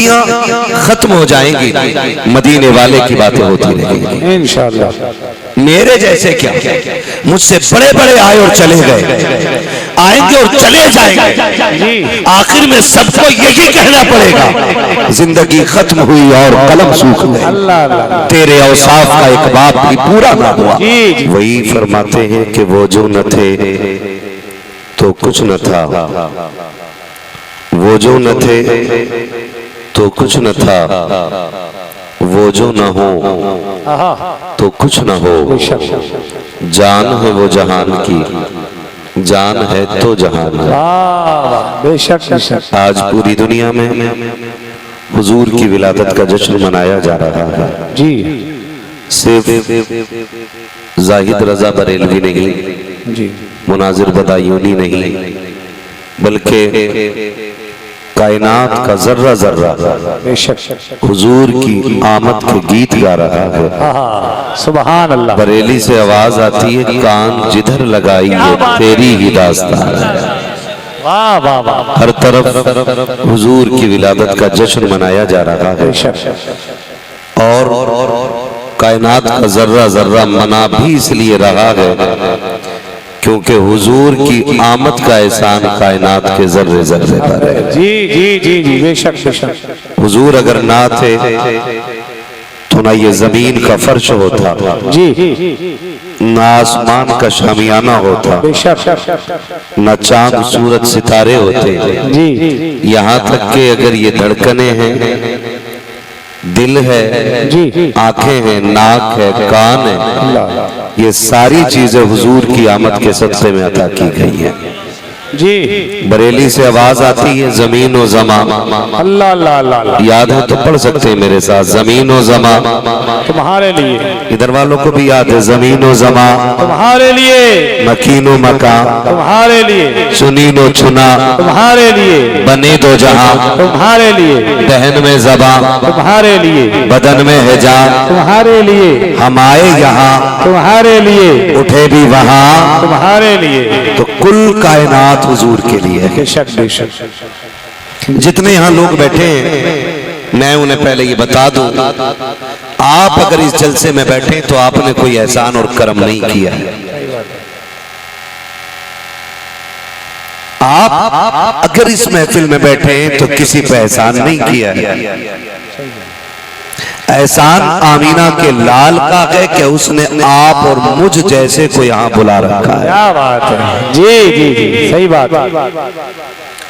जिंदगियां खत्म हो जाएंगी, मदीने वाले की बातें होती रहेंगी इंशाअल्लाह। मेरे जैसे क्या, मुझसे बड़े बड़े आए और चले गए, आएंगे और चले जाएंगे, आखिर में सबको यही कहना पड़ेगा जिंदगी खत्म हुई और कलम सूख गए, तेरे औसाफ का एक बात भी पूरा ना हुआ। वही फरमाते हैं कि वो जो न थे तो कुछ न था, वो जो न थे तो कुछ न था, वो जो न हो तो कुछ न हो, जान है वो जहान की, जान है तो जहान है। बेशक आज पूरी दुनिया में हुजूर की विलादत का जश्न मनाया जा रहा है जी। सिर्फ जाहिद रजा बरेलवी नहीं, जी मुनाजिर बदायूनी नहीं, बल्कि कायनात का जर्रा जर्रा हुजूर की आमद के गीत गा रहा है। सुभान अल्लाह। बरेली से आवाज आती है, कान जिधर लगाई है तेरी ही दास्तान है। वाह वाह वाह। हर तरफ हुजूर की विलादत का जश्न मनाया जा रहा है और कायनात का जर्रा जर्रा मना भी इसलिए रहा है क्योंकि हुजूर की आमद का एहसान कायनात के जर्रे जर्रे पर है। जी जी जी जी बेशक बेशक। हुजूर अगर ना थे तो ना ये जमीन का फर्श होता, जी ना आसमान का शामियाना होता, बेशक न चांद सूरज सितारे होते। जी यहाँ तक कि अगर ये धड़कने हैं, दिल है, जी आंखें हैं, नाक है, कान है, ये सारी चीजें हुजूर की आमद के सदक़े में अता की गई है। जी बरेली से आवाज आती है, जमीन व जमा, अल्लाह अल्लाह अल्लाह। याद है तो पढ़ सकते हैं मेरे साथ, जमीन व जमा तुम्हारे लिए, इधर वालों को भी याद है, जमीन व जमा, तुम्हारे लिए, मकीन व मका, तुम्हारे लिए, चुनी नो चुना, तुम्हारे लिए, बने दो जहां, तुम्हारे लिए, दहन में जबा, तुम्हारे लिए, बदन में है जान, तुम्हारे लिए, हम आए यहाँ, तुम्हारे लिए, उठे भी वहां, तुम्हारे लिए। तो कुल कायनात हुजूर के लिए है। बेशक बेशक। जितने यहाँ लोग बैठे हैं, मैं उन्हें पहले ये बता दूं, आप अगर इस जलसे में बैठे तो आपने कोई एहसान और करम नहीं किया है। आप अगर इस महफिल में बैठे हैं तो किसी पे एहसान नहीं किया है। एहसान आमीना के लाल का है कि उसने आप और मुझ जैसे को यहाँ बुला रखा है। क्या बात है। जी जी जी सही बात।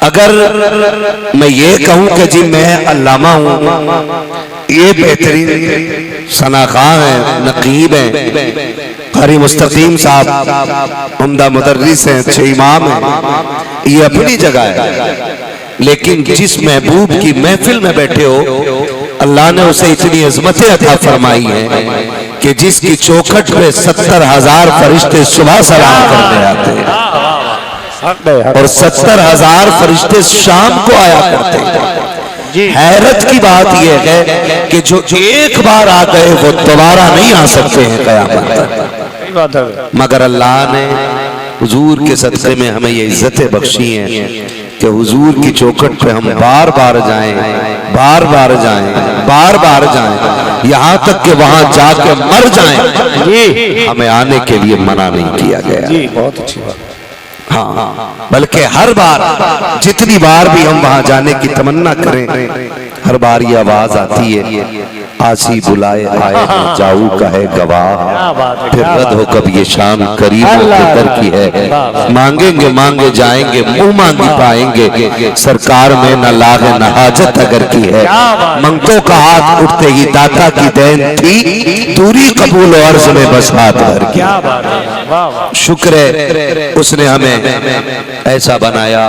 अगर मैं ये कहूं कि जी मैं अल्लामा हूं, ये बेहतरीन सनाखा है, नकीब है, कारी मुस्तकीम साहब उम्दा मुदर्रिस हैं, अच्छे इमाम हैं, ये अपनी जगह है, लेकिन जिस महबूब की महफिल में बैठे हो, अल्लाह ने उसे इतनी अजमतें अता फरमाई हैं कि जिसकी चौखट पे 70,000 फरिश्ते सुबह सलाम करने आते हैं और 70,000 फरिश्ते शाम को आया करते हैं। हैरत की बात यह है कि जो एक बार आ गए वो दोबारा नहीं आ सकते हैं कयामत तक। मगर अल्लाह ने हुजूर के सदक़े में हमें ये इज्जतें बख्शी हैं कि हुजूर की चौखट पे हम बार बार जाएं, बार बार जाएं, बार बार जाएं, यहाँ तक कि वहां जाके मर जाएं, जी हमें आने के लिए मना नहीं किया गया। जी बहुत अच्छी बात। हाँ, बल्कि हर बार जितनी बार भी हम वहां जाने की तमन्ना करें, हर बार ये आवाज आती है, आसी बुलाए आए जाऊ का है गवाह, फिर रद हो कब ये शाम करीबों के दर की है, मांगेंगे मांगे जाएंगे, मुंह मांगी पाएंगे, सरकार में न लाग न हाजत अगर की है, मंगतों का हाथ उठते ही दाता की देन थी, दूरी कबूल और अर्ज में बस हाथ भर की। शुक्र है उसने हमें ऐसा बनाया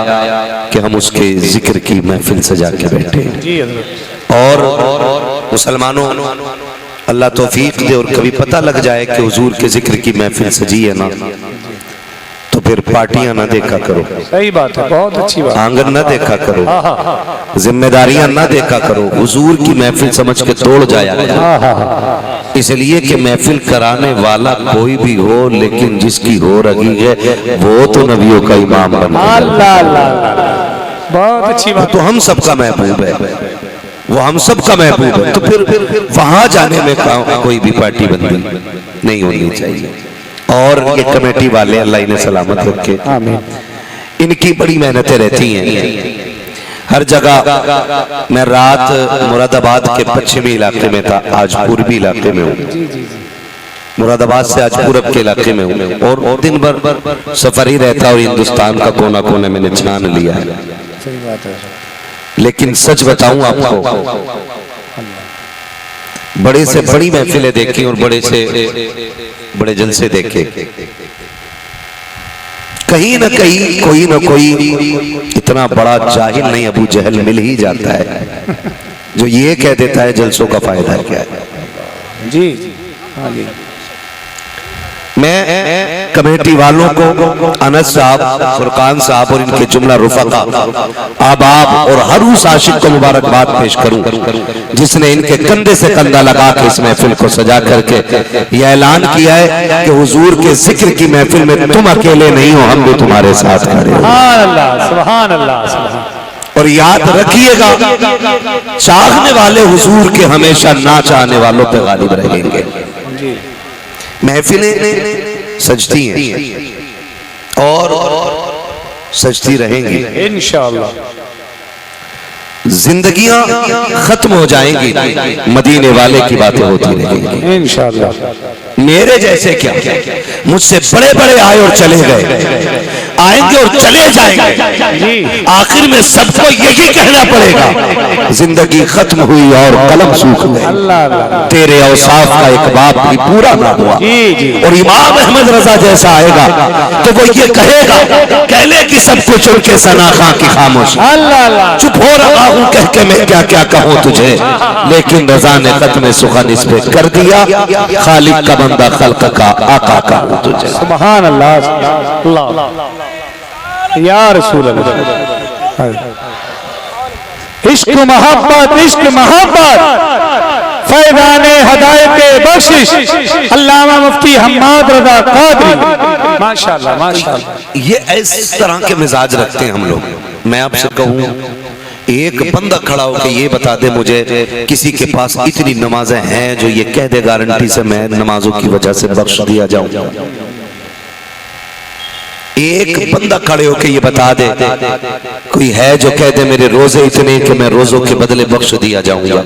कि हम उसके जिक्र की महफिल सजा के बैठे। और मुसलमानों, अल्लाह तौफीक दे और कभी पता लग जाए कि हुजूर के जिक्र की महफिल सजी है ना, तो फिर पार्टियां ना देखा करो। सही बात है, बहुत अच्छी बात। आंगन ना देखा करो, जिम्मेदारियां ना देखा करो, हुजूर की महफिल समझ के तोड़ जाया करो। इसलिए कि महफिल कराने वाला कोई भी हो, लेकिन जिसकी हो रही है वो तो नबियों का इमाम बन गया। अल्लाह अल्लाह, बहुत अच्छी बात। तो हम सबका महबूब है। वो हम सब का महबूब है, तो फिर वहां जाने में कोई भी पार्टी बंदी नहीं होनी चाहिए। और ये कमेटी वाले अल्लाह इन्हें सलामत रखे, इनकी बड़ी मेहनतें रहती हैं हर जगह। मैं रात मुरादाबाद के पश्चिमी इलाके में था, आज पूर्वी इलाके में हूँ। मुरादाबाद से आज पूरब के इलाके में हूँ और दिन भर सफर ही रहता और हिंदुस्तान का कोना कोना मैंने छान लिया है। सही बात है। लेकिन सच बताऊं आपको, बड़े से बड़ी महफिलें देखी और बड़े से बड़े जलसे देखे, कहीं ना कहीं कोई ना कोई इतना बड़ा जाहिल नहीं अबू जहल मिल ही जाता है जो ये कह देता है जलसों का फायदा क्या है। जी हाँ जी। मैं कमेटी वालों को, अनस साहब, फुरकान साहब और इनके जुमला रुफका, आबाब और हर उस आशिक को मुबारकबाद पेश करूं जिसने इनके कंधे से कंधा लगा के इस महफिल को सजा करके यह ऐलान किया है कि हुजूर के जिक्र की महफिल में तुम अकेले नहीं हो, हम भी तुम्हारे साथ खड़े हैं। सुभान अल्लाह, सुभान अल्लाह, सुभान। और याद रखिएगा, चाहने वाले हुजूर के हमेशा ना चाहने वालों पे गालिब रहेंगे। महफिलें सजती हैं और सजती रहेंगी इंशाअल्लाह। जिंदगियां खत्म हो जाएंगी, मदीने वाले की बातें होती रहेंगी इंशाअल्लाह। मेरे जैसे क्या, मुझसे बड़े बड़े आए और चले गए, आएंगे और चले जाएंगे, आखिर में सबको यही कहना पड़ेगा जिंदगी खत्म हुई और कलम सूख गए, तेरे औसाफ का एक बाप भी पूरा ना हुआ। और इमाम अहमद रजा जैसा आएगा तो वो ये कहेगा, कहले कि सब कुछ उनके सना खां की खामोशी, चुप हो रहा हूं कह के मैं क्या क्या कहूं तुझे, लेकिन रजा ने खत्म सुखन इस पे कर दिया, खालिक का बंदा खल्क का आका का हूं तुझे। सुभान अल्लाह या रसूल अल्लाह। इश्क मोहब्बत, इश्क मोहब्बत, फैज़ाने हिदायत बख्शिश, अल्लामा मुफ्ती हम्माद रज़ा क़ादरी। माशाअल्लाह माशाअल्लाह। ये इस तरह के मिजाज रखते हैं हम लोग। मैं आपसे कहूं, एक बंदा खड़ा होकर ये बता दे मुझे किसी के पास इतनी नमाजें हैं जो ये कह दे गारंटी से मैं नमाजों की वजह से बख्श दिया जाऊं। एक बंदा खड़े होकर ये बता दे कोई है जो कह दे मेरे रोजे इतने कि मैं रोजों के बदले बख्श दिया जाऊंगा।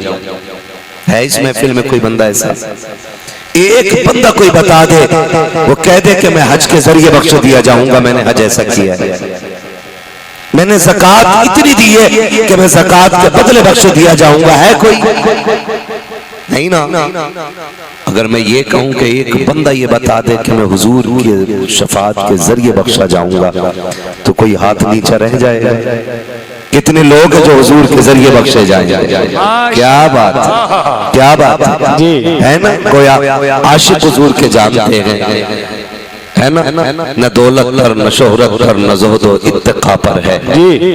है इस महफिल में कोई बंदा ऐसा? एक बंदा कोई बता दे वो कह दे कि मैं हज के जरिए बख्श दिया जाऊंगा, मैंने हज ऐसा किया है, मैंने ज़कात इतनी दी है कि मैं ज़कात के बदले बख्श दिया जाऊंगा। है कोई? नहीं ना। अगर मैं ये कहूं कि एक बंदा ये बता दे कि मैं हुजूर के शफाअत के जरिए बख्शा जाऊंगा तो कोई हाथ नीचा रह जाएगा। कितने लोग हैं जो हुजूर के जरिए बख्शे जाएंगे? क्या बात, क्या बात है ना। कोई आशिक हुजूर के जानते हैं, है ना, न दौलत पर, न शोहरत पर, न ज़ुहदो इत्तिक़ा पर है,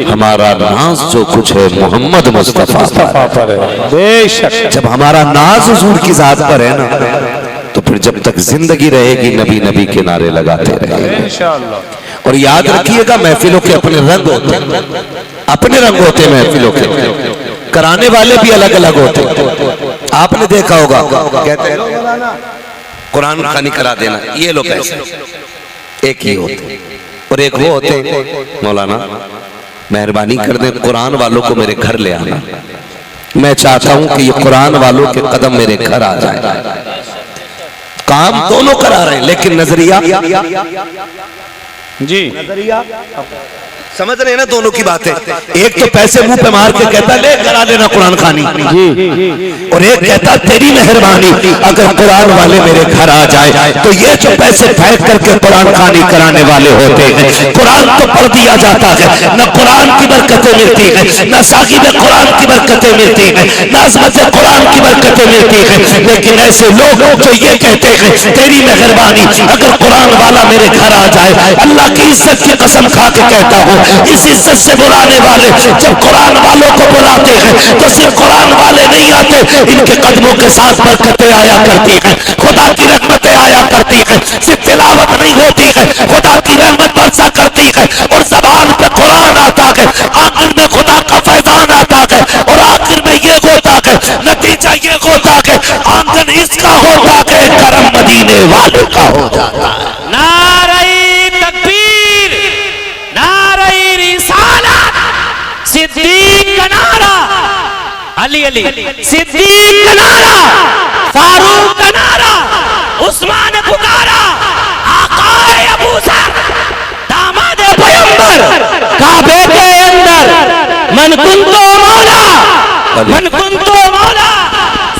हमारा नाज जो कुछ है मोहम्मद मुस्तफा पर है। बेशक जब हमारा नाज हुजूर की जात पर है ना, तो फिर जब तक जिंदगी रहेगी नबी नबी के नारे लगाते रहेंगे इंशाअल्लाह। और याद रखिएगा, महफिलों के अपने रंग होते हैं, अपने रंग होते हैं महफिलों के, कराने वाले भी अलग अलग होते हैं। आपने देखा होगा, कहते हैं कुरान खानी करा देना, ये लोग पैसे एक ही होते, और एक वो होते मौलाना मेहरबानी कर दे कुरान वालों को मेरे घर ले आना, मैं चाहता हूं कि ये कुरान वालों के कदम मेरे घर आ जाए। काम दोनों करा रहे हैं लेकिन नजरिया जी, नजरिया समझ रहे हैं ना दोनों की बातें। एक तो पैसे मुंह पे मार के कहता ले करा देना कुरान खानी, और एक कहता तेरी मेहरबानी अगर कुरान वाले मेरे घर आ जाए तो ये जो पैसे फेंक करके कुरान खानी कराने वाले होते हैं, कुरान तो पढ़ दिया जाता है, न कुरान की बरकतें मिलती है, न साहिब कुरान की बरकतें मिलती है, न अज़मत कुरान की बरकतें मिलती है। लेकिन ऐसे लोग जो ये कहते हैं तेरी मेहरबानी अगर कुरान वाला मेरे घर आ जाए, अल्लाह की इज्जत की कसम खा के कहता हूँ, इस इज्जत से बुलाने वाले जब कुरान वालों को बुलाते हैं तो सिर्फ कुरान वाले नहीं आते, इनके कदमों के साथ बरकतें आया करती हैं, खुदा की रहमतें आया करती हैं। सिर्फ तिलावत नहीं होती है, खुदा की रहमत बरसा करती है, और ज़बान पे कुरान आता है, आखिर में खुदा का फैज़ान आता है, और आखिर में ये वो चाहिए होता कि आंगन इसका होता कि करम मदीने वाले का हो जाता है। नारे तकबीर, नारे रिसालत, सिद्दीक का नारा, अली अली, सिद्दीक का नारा, फारूक का नारा, उस्मान पुकारा, आकाए अबू सर, दामाद पैगंबर, काबे के अंदर मन कुंतो मौला, मन कुंतो मौला,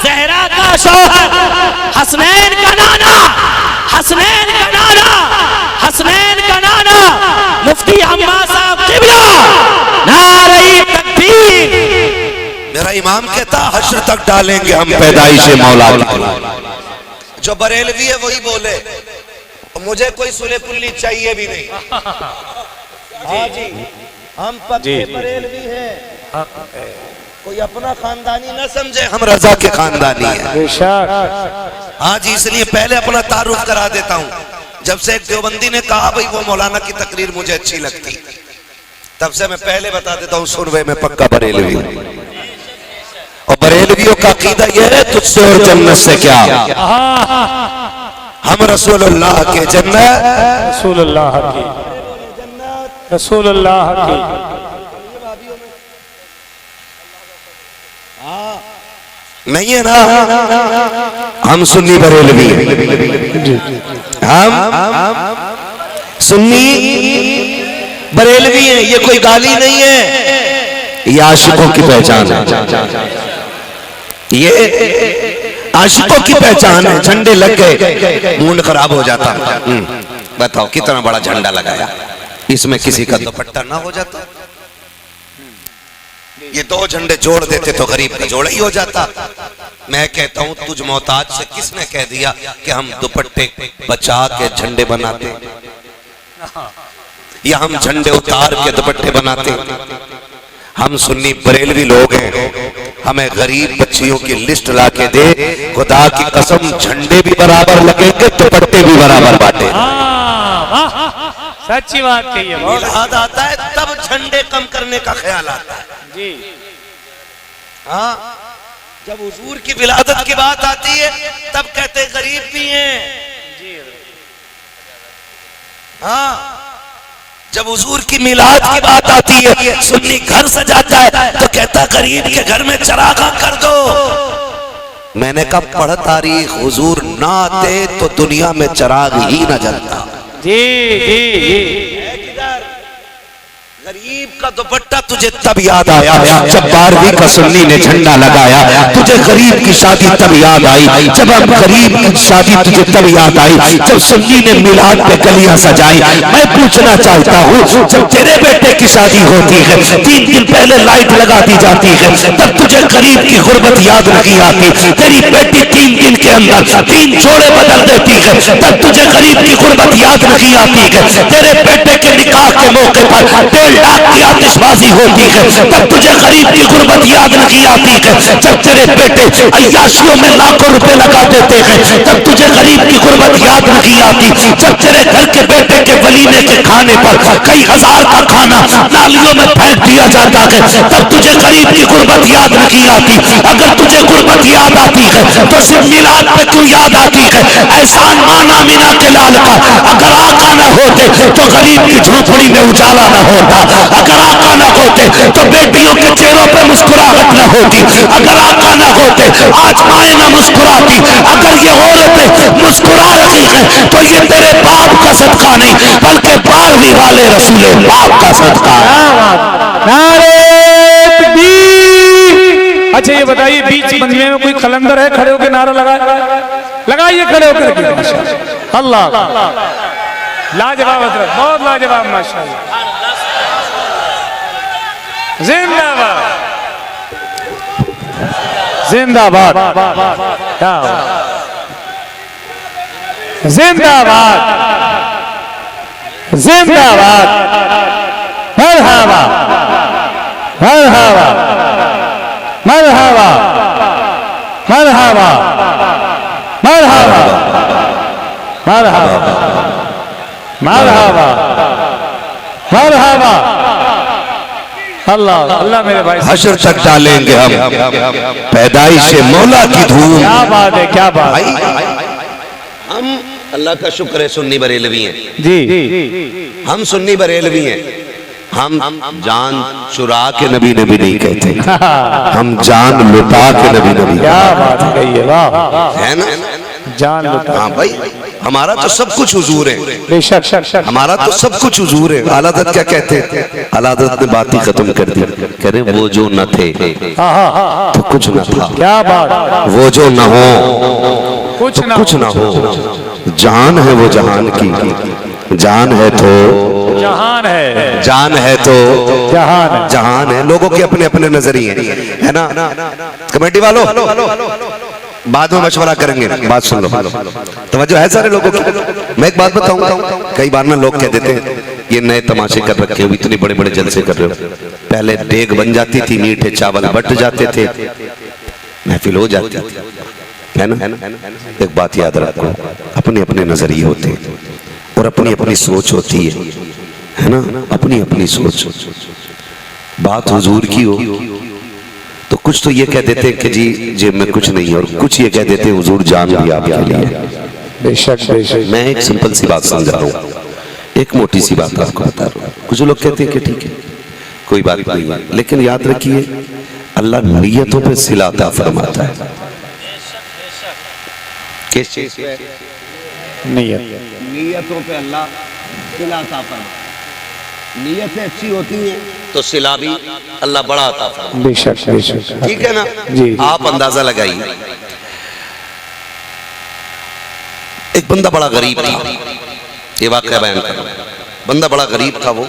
ज़हरा का शौहर, हसनैन का नाना, हसनैन का नाना, हसनैन का नाना, मुफ्ती अम्मा साहब किबला, नारे तकबीर। मेरा इमाम कहता हश्र तक डालेंगे हम पैदाइशे मौला की। जो बरेलवी है वही बोले, मुझे कोई सुले कुल्ली चाहिए भी नहीं। हाँ जी, हम पक्के बरेलवी हैं। कोई अपना खानदानी न समझे, हम रजा के खानदानी हैं। हाँ जी, इसलिए पहले अपना तारुफ करा देता हूँ। जब से एक देवबंदी ने कहा भाई वो मौलाना की तकरीर मुझे अच्छी लगती, तब से मैं पहले बता देता हूँ सुनवे में पक्का बरेलवी हूँ। और बरेलवियों का अकीदा यह है तुझसे और जन्नत से क्या, हम रसूलुल्लाह के जन्नत, रसूलुल्लाह की, रसूलुल्लाह की। नहीं है ना, हम सुन्नी बरेलवी, हम सुन्नी बरेलवी हैं। ये कोई गाली नहीं है, ये आशिकों की पहचान है, ये आशिकों की पहचान है। झंडे लग गए मूड खराब हो जाता। बताओ कितना बड़ा झंडा लगाया, इसमें किसी का दुपट्टा ना हो जाता। ये दो झंडे जोड़ देते तो गरीब का जोड़ा ही हो जाता। मैं कहता हूं तुझ मोहताज से किसने कह दिया कि हम दुपट्टे बचा के झंडे बनाते, या हम झंडे उतार के दुपट्टे बनाते। हम सुन्नी बरेलवी लोग हैं, हमें गरीब बच्चियों की लिस्ट ला के दे, खुदा की कसम झंडे भी बराबर लगेंगे, दुपट्टे भी बराबर बांटे। सच्ची बात कही है। मिलाद आता है तब झंडे कम करने का ख्याल आता है जी। हाँ, जब हुजूर की विलादत की बात आती है तब कहते गरीब भी हैं। हाँ, जब हुजूर की मिलाद की बात आती है, सुन्नी घर सजाता है तो कहता गरीब के घर में चरागा कर दो। मैंने कहा पढ़ तारीख, हुजूर ना आते तो दुनिया में चराग ही न जलता। जी जी जी। गरीब का दुपट्टा तुझे तब याद आया जब 12वीं का सुन्नी ने झंडा लगाया। तुझे गरीब की शादी तब याद आई जब हम गरीब की शादी तुझे तब याद आई जब सुन्नी ने मिलाद पे गलियां सजाई। मैं पूछना चाहता हूँ, जब तेरे बेटे की शादी होती है 3 दिन पहले लाइट लगा दी जाती है, तब तुझे गरीब की गुर्बत याद नहीं आती। तेरी बेटी 3 दिन के अंदर 3 जोड़े बदल देती है, तब तुझे गरीब की गुर्बत याद नहीं आती है। तेरे बेटे के निकाह के मौके पर 1.5 लाख की आतिशबाजी होती है, तब तुझे गरीब की गुर्बत याद नहीं आती है। जब तेरे बेटे अय्याशियों में लाखों रुपए लगा देते हैं, तब तुझे गरीब की गुर्बत याद नहीं आती। जब तेरे घर के बेटे के वलीमे के खाने पर कई हजार का खाना नालियों में फेंक दिया जाता है, तब तुझे गरीब की गुर्बत याद नहीं आती। अगर तुझे गुर्बत याद आती है तो सिर्फ मिलाद पे क्यों याद आती है? एहसान माना मीना के लाल का, अगर आका न होते तो गरीब की झोपड़ी में उजाला न होता। अगर आका न होते तो बेटियों के चेहरों पे मुस्कुराहट न होती। अगर आका न होते आज माएं न मुस्कुराती। अगर ये औरतें मुस्कुरा रही हैं तो ये तेरे बाप का सदका नहीं बल्कि 12वीं वाले रसूले बाप का सदका है। अच्छा ये बताइए, बीच मंजिले में कोई कलंदर है? खड़े होकर नारा लगाइए, खड़े होकर। अल्लाह लाजवाब हजरत, बहुत लाजवाब, माशाअल्लाह। जिंदाबाद जिंदाबाद जिंदाबाद जिंदाबाद। मरहबा मरहबा मरहबा मरहबा मरहबा मरहबा मरहबा मरहबा अल्लाह अल्लाह मेरे भाई, हश्र तक डालेंगे हम पैदाइश मौला की धूम। क्या बात है, क्या बात है। हम अल्लाह का शुक्र है सुन्नी बरेलवी हैं जी, हम सुन्नी बरेलवी हैं। हम जान चुरा के नबी नबी नहीं कहते, हम जान लुटा के नबी नबी। क्या बात कही है, वाह, है ना? जान लुटा। हाँ भाई, हमारा तो सब कुछ हुजूर है, बेशक शक शक, हमारा तो सब कुछ हुजूर है। आला हज़रत क्या कहते हैं? आला हज़रत ने बात ही खत्म कर दी, कह रहे वो जो न थे तो कुछ न था, क्या बात, वो जो न हो कुछ तो ना कुछ न हो। जान है वो जहान की, जान है तो जहान है, जान है तो जहान है। जहान है। लोगों के अपने अपने नजरिए है ना। कमेटी वालों बाद में मशवरा करेंगे, बात सुन लो, तवज्जो है सारे लोगों की। मैं एक बात बताऊंगा, कई बार ना लोग कह देते हैं ये नए तमाशे कर रखे हो, इतने बड़े बड़े जलसे कर रहे हो। पहले देग बन जाती थी, मीठे चावल बट जाते थे, महफिल हो जाती थी, है ना। एक बात याद रखो, अपने अपने नजरिए होते हैं और अपनी अपनी सोच होती है ना, अपनी अपनी सोच। बात हुजूर की हो तो कुछ तो ये कह देते हैं कि जी जेब में कुछ नहीं है, और कुछ ये कह देते हैं हुजूर जान भी आपके लिए। बेशक बेशक, मैं एक सिंपल सी बात समझा रहा हूँ, एक मोटी सी बात आपको बता रहा हूँ। कुछ लोग कहते हैं कि ठीक है कोई बात नहीं है, लेकिन याद रखिए अल्लाह नियतों पे सिला अता फरमाता है। किस चीज पे? नियतों पे अल्लाह सिला अता फरमाता है। नियतें अच्छी होती हैं तो सिला भी अल्लाह बड़ा अता फरमाता है। बेशक बेशक, ठीक है ना जी। आप अंदाजा लगाइए, एक बंदा बड़ा गरीब था, ये वाकया बयान कर रहा हूं। बंदा बड़ा गरीब था, वो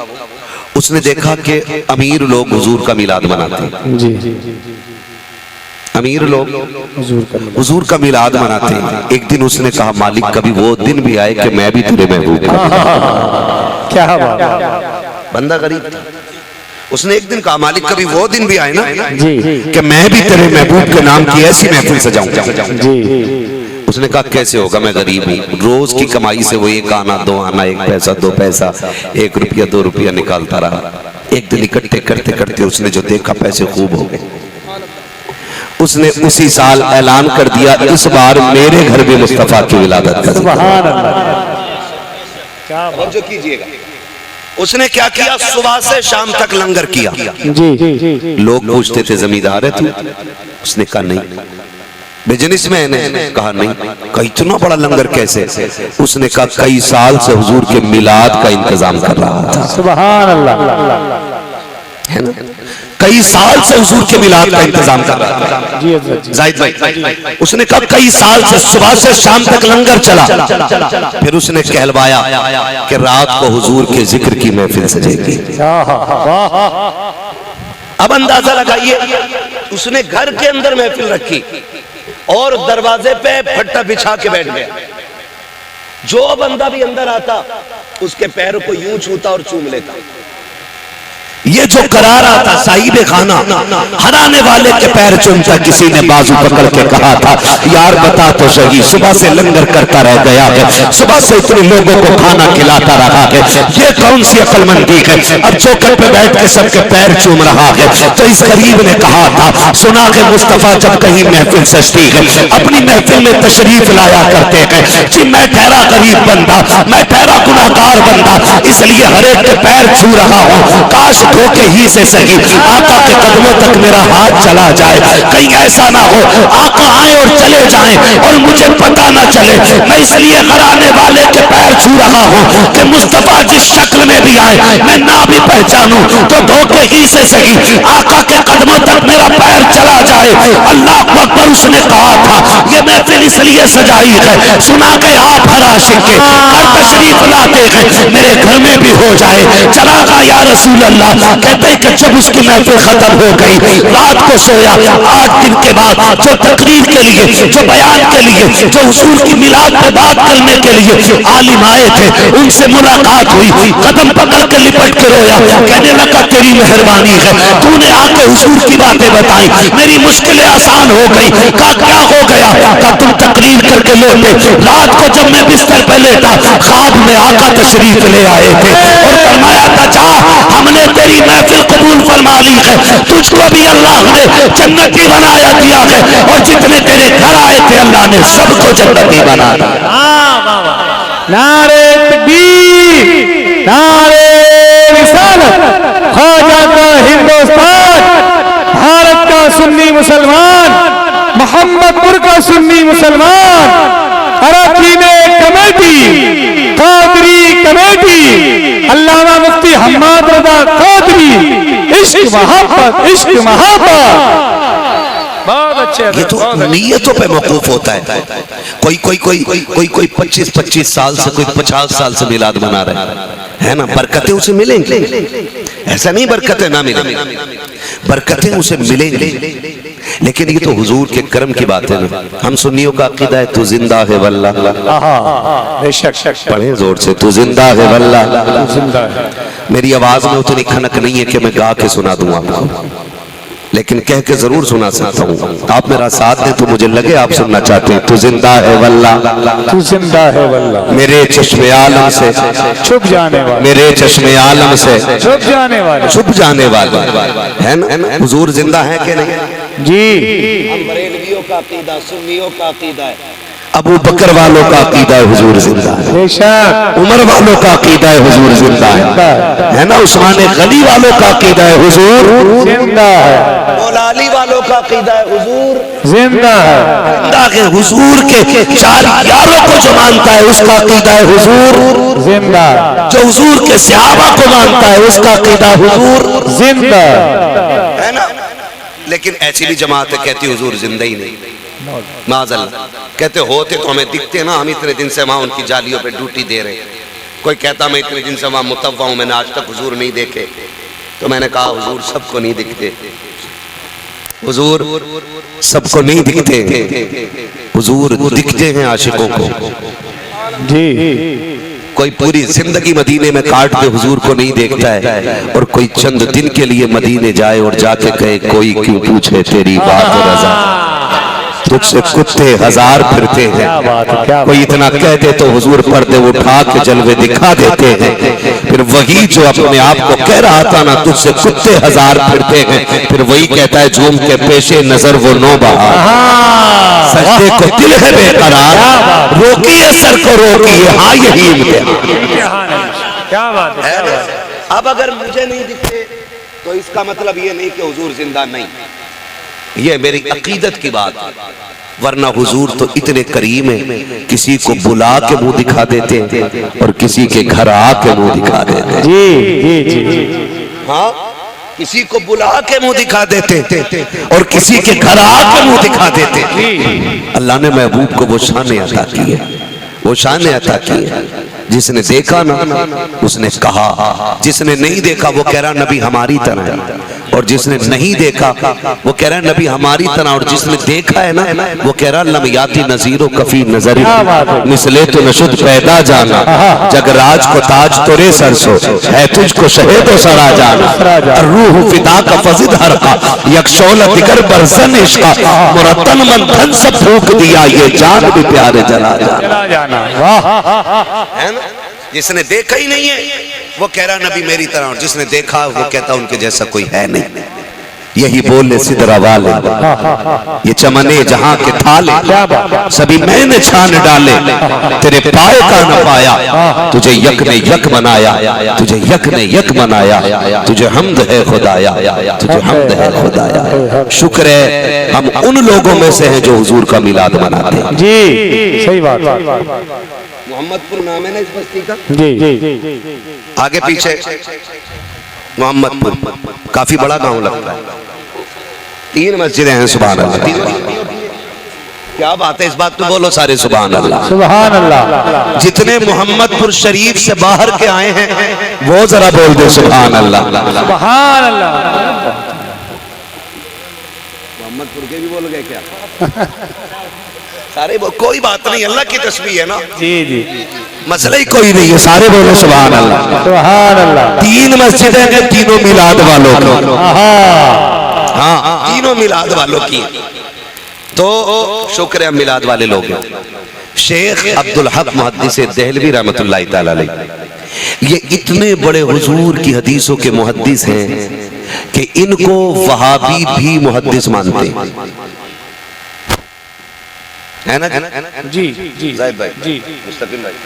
उसने देखा कि अमीर लोग हुजूर का मिलाद मनाते हैं। जी, अमीर लोग हुजूर का मिलाद मनाते हैं। एक दिन उसने कहा मालिक कभी वो दिन भी आए कि मैं भी तेरे महबूब का मिलाद। क्या बात, बंदा गरीब था, उसने एक दिन कहा मालिक कभी वो दिन भी आए ना जी, कि मैं भी तेरे महबूब के नाम की ऐसी महफिल सजाऊं। जी, उसने कहा कैसे होगा, मैं गरीब हूँ, रोज की कमाई से वो एक आना दो आना, एक पैसा दो पैसा, 1 रुपया 2 रुपया निकालता रहा। एक दिन इकट्ठे करते करते उसने जो देखा पैसे खूब हो गए। उसने उसी साल ऐलान कर दिया इस बार मेरे घर में मुस्तफा की विलादत का। सुभान अल्लाह, क्या बात, जो कीजिएगा। उसने क्या किया, सुबह से शाम तक लंगर किया। जी, लोग पूछते थे जमींदार है तू? उसने कहा नहीं। बिजनेस मैन है? कहा नहीं। कहा इतना बड़ा लंगर कैसे? उसने कहा कई साल से हुजूर के मिलाद का इंतजाम कर रहा था। सुभान अल्लाह, है ना, कई साल से हुजूर के मिलाद का इंतजाम कर रहा था। जी हज़रत जी, जाहिद भाई, उसने कहा कई साल से सुबह से शाम तक लंगर चला। फिर उसने कहलवाया कि रात को हुजूर के जिक्र की महफिल सजेगी। अब अंदाजा लगाइए, उसने घर के अंदर महफिल रखी और दरवाजे पे फट्टा बिछा के बैठ गया। जो बंदा भी अंदर आता उसके पैर को यूं छूता और चूम लेता। ये जो करा रहा था साहिब खाना हराने वाले के पैर चूमता। किसी ने बाजू पकड़ के कहा था यार बता तो सही, सुबह से लंगर करता रह गया है, सुबह से इतने लोगों को खाना खिलाता रहा है, ये कौन सी अक्लमंदी है, अब चौखट पे बैठ के सबके पैर चूम रहा है। तो इस गरीब ने कहा था सुना के मुस्तफा जब कहीं महफिल सजती है अपनी महफिल में तशरीफ लाया करते हैं कि मैं ठहरा गरीब बंदा, मैं ठहरा गुनाहगार बंदा, इसलिए हर एक के पैर छू रहा हूँ। काश धोखे ही से सही आका के कदमों तक मेरा हाथ चला जाए, कहीं ऐसा ना हो आका आए और चले जाएं और मुझे पता ना चले। मैं इसलिए घराने वाले के पैर छू रहा हूँ कि मुस्तफा जिस शक्ल में भी आए मैं ना भी पहचानूं तो धोखे ही से सही आका के कदमों तक मेरा पैर चला जाए। अल्लाह अकबर, उसने कहा था ये महफिल इसलिए सजाई है सुना के आप हर आशिक के हर तशरीफ लाते हैं मेरे घर में भी हो जाए। चला गया या रसूल अल्लाह। कहते हैं कि जब उसकी महफिल खत्म हो गई, रात को सोया, 8 दिन के बाद जो तकरीर के लिए, जो बयान के लिए, जो हुजूर की मिलाद पे बात करने के लिए आलिम आए थे, उनसे मुलाकात हुई, कदम पकड़ के लिपट के रोया, कहने लगा तेरी मेहरबानी है, तूने आके हुजूर की बातें बताई, मेरी मुश्किलें आसान हो गई। कहा क्या हो गया? कहा तुम तकरीर करके लौटे, रात को जब मैं बिस्तर पे लेटा ख्वाब में आका तशरीफ ले आए थे और फरमाया था जा हमने तेरी महफिल कबूल फरमा ली है, तुझको भी अल्लाह ने जन्नती बनाया दिया है, और जितने तेरे घर आए थे अल्लाह ने सबको जन्नती बना दिया। नारे तकबीर, नारे रिसालत, ख्वाजा का हिंदुस्तान, भारत का सुन्नी मुसलमान, मोहम्मदपुर का सुन्नी मुसलमान, अरकीने कमेटी, कादरी कमेटी, अल्लामा मुफ्ती हम्माद रजा कादरी, इश्क मोहब्बत, इश्क मोहब्बत। बहुत अच्छे, ये तो नीयतों पे मौकूफ होता है। कोई 25 साल से, कोई 50 साल से मिलाद मना रहा है ना, बरकतें उसे मिलेंगी, ऐसा नहीं बरकतें ना मिलेंगी, बरकतें उसे मिलेंगी, लेकिन ये तो हुजूर के करम की बात है ना। हम सुन्नियों का अकीदा है तू जिंदा है वल्लाह, पढ़े जोर से, तू जिंदा है वल्लाह, जिंदा है। मेरी आवाज में उतनी खनक नहीं है कि मैं गा के सुना दूं आपको, लेकिन कह के जरूर सुना सकता हूँ। आप मेरा साथ दें तो मुझे लगे आप सुनना चाहते हैं। तू जिंदा है वल्लाह, तू जिंदा है वल्लाह, मेरे चश्मे आलम से छुप जाने वाले, मेरे चश्मे आलम से छुप जाने वाले, छुप जाने वाले, है ना। हुजूर जिंदा है कि नहीं जी। हम बरेलवियों का अकीदा, सुन्नियों का अकीदा है, अबू बकर वालों का अकीदा है हुजूर जिंदा है, बेशक उमर वालों का अकीदा है हुजूर जिंदा है ना, उस्मान गनी वालों का अकीदा है हुजूर जिंदा है, मौला अली वालों का अकीदा है हुजूर जिंदा है, जिंदा है। हुजूर के 4 यारों को जो मानता है उसका अकीदा है हुजूर जिंदा, जो हुजूर के सहाबा को मानता है उसका अकीदा हुजूर जिंदा है ना। लेकिन ऐसी भी जमात है कहती हुजूर जिंदा ही नहीं, माज़अल्लाह, कहते होते तो हमें दिखते ना, हम इतने दिन से वहां उनकी जालियों पे ड्यूटी दे रहे। कोई कहता मैं इतने दिन से वहां मुतव्वा हूं, मैंने आज तक हुजूर नहीं देखे, तो मैंने कहा हुजूर सबको नहीं दिखते, हुजूर सबको नहीं दिखते, हुजूर दिखते हैं आशिकों को जी। कोई पूरी जिंदगी मदीने में काट के हुजूर को नहीं देखता है, और कोई चंद दिन के लिए मदीने जाए और जाके कहे कोई क्यों पूछे तेरी बात रज़ा, तुझसे कुत्ते 1000 फिरते हैं। कोई इतना कह दे तो हुजूर पर्दे उठा के जलवे दिखा देते हैं, फिर वही जो अपने आप को कह रहा था ना तुझसे कुत्ते 1000 फिरते हैं, फिर वही कहता है झूम के पेशे नजर वो नो बहा, सजदे को दिल है बेकरार, रोकिए सर को रोकिए, हाँ यही इम्तिहान है। क्या बात है, क्या बात है। अब अगर मुझे नहीं दिखते तो इसका मतलब ये नहीं कि हुजूर जिंदा नहीं, ये मेरी अकीदत की बात है, वरना हुजूर तो इतने करीम है, किसी को बुला के मुंह दिखा देते हैं और किसी के घर आके मुंह दिखा देते हैं। जी जी जी, हाँ, किसी को बुला के मुंह दिखा देते और किसी के घर आके मुंह दिखा देते। अल्लाह ने महबूब को वो शान अता की है, वो शान अता की है, जिसने देखा ना उसने कहा, जिसने नहीं देखा वो कह रहा नबी हमारी तरह है, और जिसने नहीं देखा वो कह रहा है नबी हमारी तरह, और जिसने देखा है ना वो कह रहा लम याती नजीरो कफी नजरी मिसले तो नशुद पैदा जाना, जगराज को ताज तोरे सरसो है तुझको शहेदो सरा जाना, रूह फिदा का फजिद हर का यकशोल दिगर बरसन इश्का, मुरतन मन धन सब फूक दिया ये जान भी प्यारे जला जाना। है ना, जिसने देखा ही नहीं है वो कह रहा नबी मेरी तरह, और जिसने देखा वो कहता उनके जैसा कोई है नहीं। यही बोले सिदरा वाले, ये चमने जहां के थाले, सभी मैंने छान डाले, तेरे पाए का न पाया, तुझे यक ने यक बनाया, तुझे यक ने यक बनाया, तुझे हमद है खुदाया, तुझे हमद है खुदाया। शुक्र है हम उन लोगों में से हैं जो हुजूर का मिलाद मनाते हैं। जी सही बात, मोहम्मदपुर नाम है ना इस बस्ती का, जी आगे पीछे मोहम्मदपुर, काफी बड़ा गांव लगता है, 3 मस्जिदें हैं। सुभान अल्लाह, क्या बात है, इस बात पे बोलो सारे सुभान अल्लाह, सुभान अल्लाह। जितने मोहम्मदपुर शरीफ से बाहर के आए हैं वो जरा बोल दे सुभान अल्लाह, सुभान अल्लाह। मोहम्मदपुर के भी बोल गए क्या? सारे कोई बात नहीं, अल्लाह की तस्बीह है ना। जी जी, मसला ही कोई नहीं है, सारे बोलो सुभान अल्लाह, सुभान अल्लाह। 3 मस्जिदें हैं, तीनों मिलाद वालों की, हाँ तीनों मिलाद वालों की, तो शुक्र है मिलाद वाले लोग हैं। शेख अब्दुल हक मुहद्दिस देहलवी रहमतुल्लाह तआला अलैह ये इतने बड़े हुजूर की हदीसों के मुहद्दिस हैं कि इनको वहाबी भी मुहद्दिस मानते है ना जी जी जाहिद भाई जी मुस्तकिम भाई,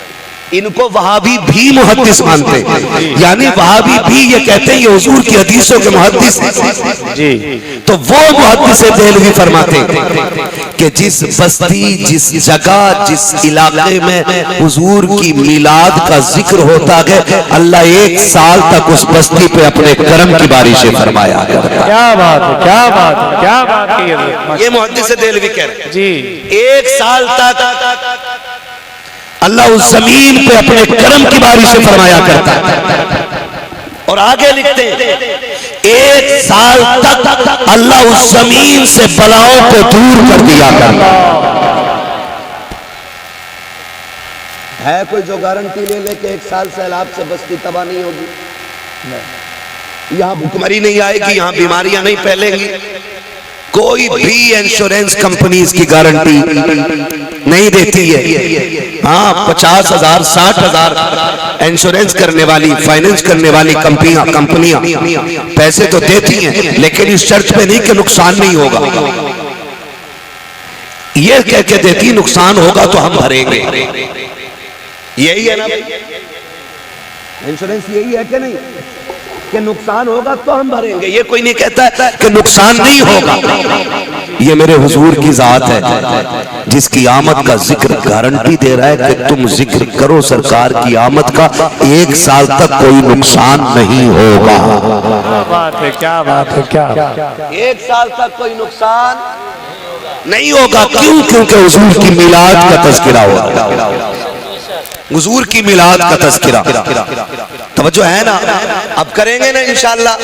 इनको वहाबी भी मुहद्दिस मानते हैं, यानी वहाबी भी ये कहते हैं ये हुजूर की हदीसों के मुहद्दिस हैं। जी तो वो मुहद्दिस देहलवी फरमाते हैं कि जिस बस्ती, जिस जगह, जिस इलाके में हुजूर की मिलाद का जिक्र होता है, अल्लाह 1 साल तक उस बस्ती पे अपने करम की बारिशें फरमाया करता है। क्या बात है, क्या बात है, क्या बात है। ये मुहद्दिस देहलवी कह रहे हैं जी 1 साल तक अल्लाह उस जमीन पे अपने करम की बारिशें फरमाया करता है। और आगे लिखते हैं 1 साल तक अल्लाह उस जमीन से बलाओं को दूर कर दिया करता है। कोई जो गारंटी ले ले कि 1 साल सैलाब से बस्ती तबाह नहीं होगी, यहाँ भुखमरी नहीं आएगी, यहाँ बीमारियां नहीं फैलेंगी, कोई भी इंश्योरेंस कंपनी इसकी गारंटी नहीं देती है। हाँ 50,000 60,000 इंश्योरेंस करने वाली, फाइनेंस करने वाली कंपनियां पैसे तो देती हैं, लेकिन इस शर्त पे नहीं कि नुकसान नहीं होगा। ये कह के देती नुकसान होगा तो हम भरेंगे। यही है ना इंश्योरेंस, यही है कि नहीं कि नुकसान होगा तो हम भरेंगे। ये कोई नहीं कहता है कि नुकसान नहीं होगा। ये मेरे हुजूर की जात है जिसकी आमद का जिक्र गारंटी दे रहा है कि तुम जिक्र करो सरकार की आमद का, 1 साल तक कोई नुकसान नहीं होगा। क्या बात है, क्या बात है, क्या 1 साल तक कोई नुकसान नहीं होगा। क्यों? क्योंकि हुजूर की मिलाद का तज़किरा होगा, हुजूर की मिलाद का तज़किरा। तवज्जो है ना? अब करेंगे ना इंशाअल्लाह।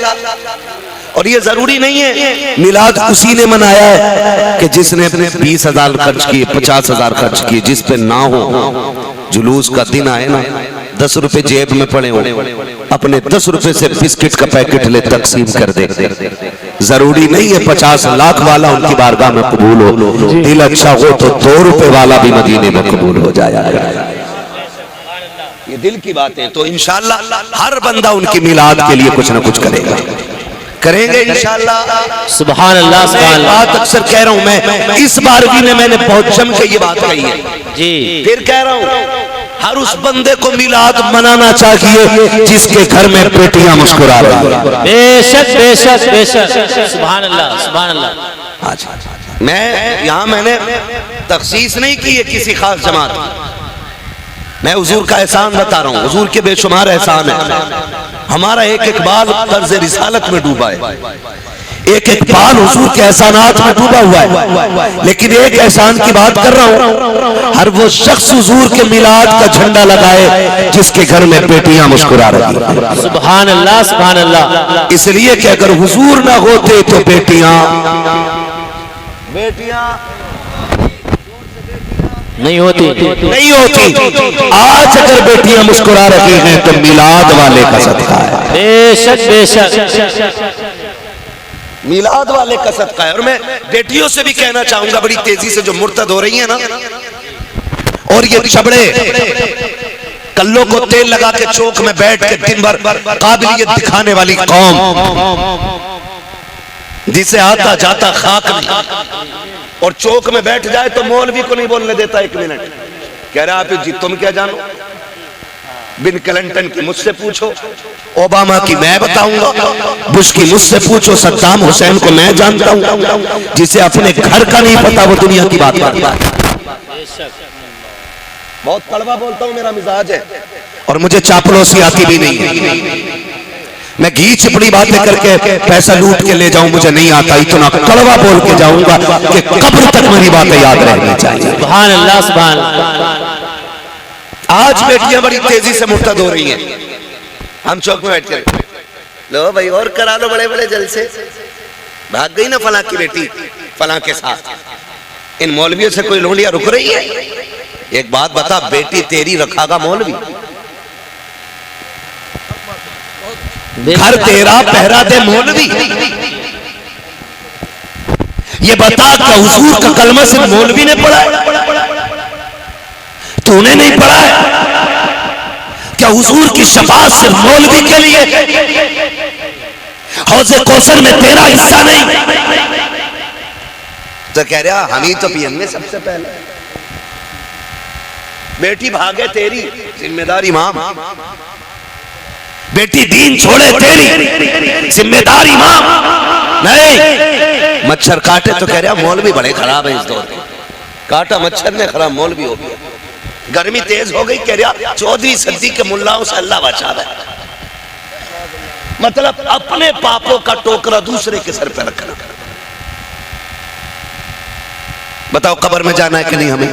और ये जरूरी नहीं है मिलाद उसी ने मनाया है कि जिसने 20,000 खर्च किए, 50,000 खर्च किए, जिस पे ना हो जुलूस का दिन आए ना, 10 रुपए जेब में पड़े हो, अपने 10 रुपए से बिस्किट का पैकेट ले तकसीम कर दे। जरूरी नहीं है 50 लाख वाला उनकी बारगाह में कबूल हो, दिल अच्छा हो तो 2 रुपए वाला भी मदीने में कबूल हो जाएगा। ये दिल की बातें तो इंशाअल्लाह हर बंदा उनकी मिलाद के लिए कुछ ना कुछ करेगा, करेंगे इंशाअल्लाह। सुभान अल्लाह, सुभान अल्लाह। बात अक्सर कह रहा हूं मैं, इस बार भी मैंने बहुत जम के ये बात कही है जी। फिर कह रहा हूं, हर उस बंदे को मिलाद मनाना चाहिए जिसके घर में बेटियां मुस्कुरा रही हैं। बेशक बेशक बेशक, सुभान अल्लाह, सुभान अल्लाह। अच्छा, मैं यहाँ मैंने तखसीस नहीं की है किसी खास जमात, मैं हुजूर का एहसान बता रहा हूँ। हुजूर के बेशुमार एहसान है। हमारा एक एक बाल कर्ज रिसालत में डूबा है, एक एक बाल हुजूर के एहसानात में डूबा हुआ है। लेकिन एक एहसान की बात कर रहा हूँ, हर वो शख्स हुजूर के मिलाद का झंडा लगाए जिसके घर में बेटियां मुस्कुरा रही हैं। सुभान अल्लाह, सुभान अल्लाह। इसलिए कि अगर हुजूर ना होते तो बेटियां नहीं होती, नहीं होती। आज अगर बेटियां मुस्कुरा रही हैं तो मिलाद वाले का सदका है। बेशक बेशक, मिलाद वाले का सदका है। और मैं बेटियों से भी कहना चाहूंगा, बड़ी तेजी से जो मुर्तद हो रही है ना, और ये चबड़े कल्लों को तेल लगा के चौक में बैठ के दिन भर काबिलियत दिखाने वाली कौम, जिसे आता जाता खाक नहीं, और चौक में बैठ जाए तो मौलवी को नहीं बोलने देता 1 मिनट। कह रहा आप जी तुम क्या जानो, बिन क्लिंटन की मुझसे पूछो, ओबामा की मैं बताऊंगा, बुश की मुझसे पूछो, सद्दाम हुसैन को मैं जानता हूं। जिसे अपने घर का नहीं पता वो दुनिया की बात करता है। बहुत कड़वा बोलता हूं, मेरा मिजाज है, और मुझे चापलूसी आती भी नहीं है। मैं घी चिपड़ी बातें करके पैसा लूट के ले जाऊं मुझे नहीं आता, इतना कड़वा बोल के जाऊंगा कि कब्र तक मेरी बातें याद रहनी चाहिए। सुभान अल्लाह, सुभान अल्लाह। आज बेटियां बड़ी तेजी से मुर्तद हो रही हैं। हम चौक में बैठ कर लो भाई और करा लो बड़े बड़े जलसे, भाग गई ना फलां की बेटी फलां के साथ। इन मौलवियों से कोई लोंडिया रुक रही है? एक बात बता, बेटी तेरी रखागा मौलवी, घर तेरा पहरा दे मौलवी। ये बता क्या हुजूर का कलमा सिर्फ मौलवी ने पढ़ा है, तूने नहीं पढ़ा है? क्या हुजूर की शफाअत सिर्फ मौलवी के लिए? हौज़े कौसर में तेरा हिस्सा नहीं? तो कह रहा हम ही तो पियेंगे सबसे पहले। बेटी भागे तेरी, जिम्मेदारी इमाम। बेटी दीन छोड़े तेरी, जिम्मेदारी इमाम नहीं। मच्छर काटे तो कह रहा मौलवी बड़े खराब है इस दौर के। काटा मच्छर ने, खराब मौलवी हो गया। गर्मी तेज हो गई, कह रहा 14वीं सदी के मुल्लाओं से अल्लाह बचा रहा है। मतलब अपने पापों का टोकरा दूसरे के सर पर रखना। बताओ कब्र में जाना है कि नहीं? हमें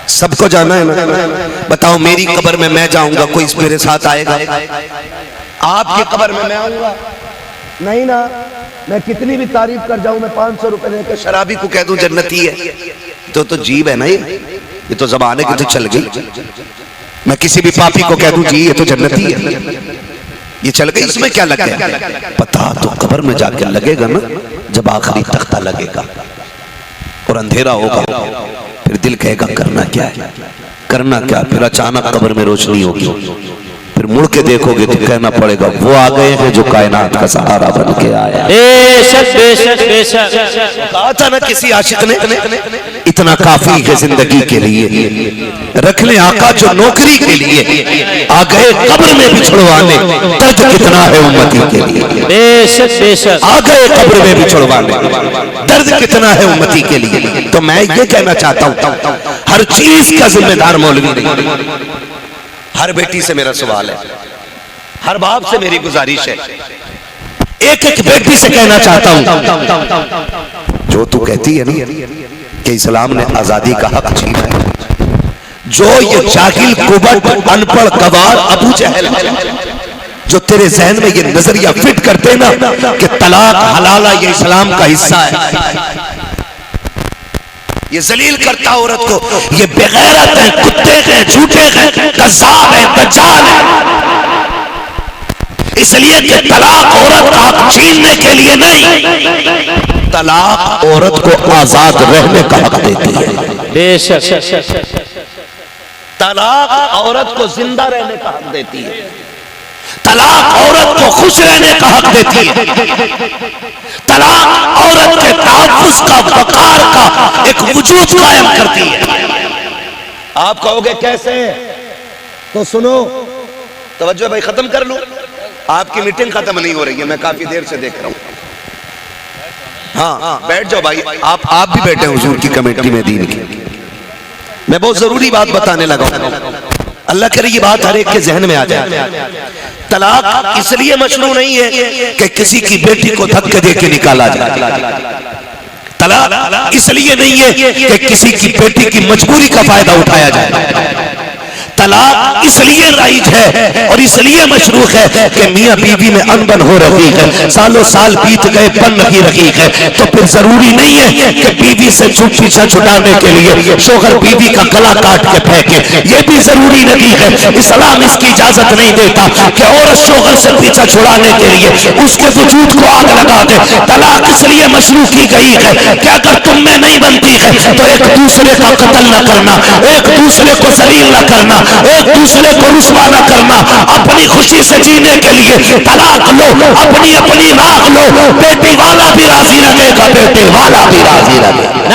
सबको जाना है ना? बताओ मेरी कब्र में मैं जाऊंगा, कोई मेरे साथ आएगा? आपकी कब्र में मैं आऊंगा? नहीं ना। मैं कितनी भी तारीफ कर जाऊं, मैं 500 रुपए लेकर शराबी को कह दूं जन्नती है, तो जीव है ना, ये तो जबान है कि तो चल गई। मैं किसी भी पापी को कह दूं जी ये तो जन्नती है, ये चल गई, इसमें क्या लग गया? पता तो कब्र में जाकर लगेगा ना, जब आखिरी तख्ता लगेगा और अंधेरा होगा, फिर दिल कहेगा करना क्या है, करना क्या? फिर अचानक कब्र में रोशनी होगी, फिर मुड़ के देखोगे तो कहना पड़ेगा वो आ गए हैं जो कायनात का सहारा बन के आया। बेशक बेशक बेशक। कहा था ना किसी आशिक ने, इतना काफी है जिंदगी के लिए, रख ले आका जो नौकरी के लिए, आ गए कब्र में बिछड़वाने, दर्द कितना है उम्मती के लिए। बेशक बेशक। आ गए कब्र में बिछड़वाने, दर्द कितना है उम्मती के लिए। तो मैं ये कहना चाहता हूँ, हर चीज का जिम्मेदार मौलवी नहीं। हर बेटी से मेरा सवाल है, हर बाप से मेरी गुजारिश है, एक एक बेटी से कहना चाहता हूं, जो तू कहती है ना कि इस्लाम ने आजादी का हक छीना है, जो ये जाहिल कुबट अनपढ़ गवार अबू जहल जो तेरे जहन में ये नजरिया फिट करते ना कि तलाक हलाला ये इस्लाम का हिस्सा है, ये जलील करता औरत को, ये बेगैरत है, कुत्ते हैं, झूठे हैं, कज़्ज़ाब है, दज्जाल है। इसलिए कि तलाक औरत का हक छीनने के लिए नहीं, तलाक औरत को आजाद रहने का हक देती है। बेशक। तलाक औरत को जिंदा रहने का हक देती है, तलाक औरत को खुश रहने का हक देती है, तलाक औरत के तहफ़्फ़ुज़ का, वक़ार का एक वजूद कायम करती है। आप कहोगे कैसे? तो सुनो, तवज्जो भाई, खत्म कर लूं? आपकी मीटिंग खत्म नहीं हो रही है, मैं काफी देर से देख रहा हूं। हाँ बैठ जाओ भाई, आप भी बैठे हुजूर की कमेटी में दीन की। मैं बहुत जरूरी बात बताने लगा हूं, अल्लाह करे ये बात हर एक के जहन में आ जाए। तलाक इसलिए मशरू नहीं है कि किसी की बेटी को धक्के दे के निकाला जाए, तलाक इसलिए नहीं है कि किसी की बेटी की मजबूरी का फायदा उठाया जाए, तलाक इसलिए राइज है और इसलिए मशरूक है कि मियां बीवी में अनबन हो रही है, सालों साल बीत गए, बन नहीं रही है, तो फिर जरूरी नहीं है कि बीवी से पीछा छुड़ाने के लिए शोहर बीवी का गला काट के फेंके, ये भी जरूरी नहीं है। इस्लाम इसकी इजाजत नहीं देता कि औरत शोहर से पीछा छुड़ाने के लिए उसके वजूद को आग लगा दे। तलाक इसलिए मशरू की गई है कि अगर तुम में नहीं बनती है तो एक दूसरे का कत्ल न करना, एक दूसरे को जलील न करना, एक दूसरे को रुस्वा न करना, अपनी खुशी से जीने के लिए तलाक लो, अपनी अपनी राख लो, बेटी वाला भी राजी रहेगा, बेटे वाला भी राजी रहेगा।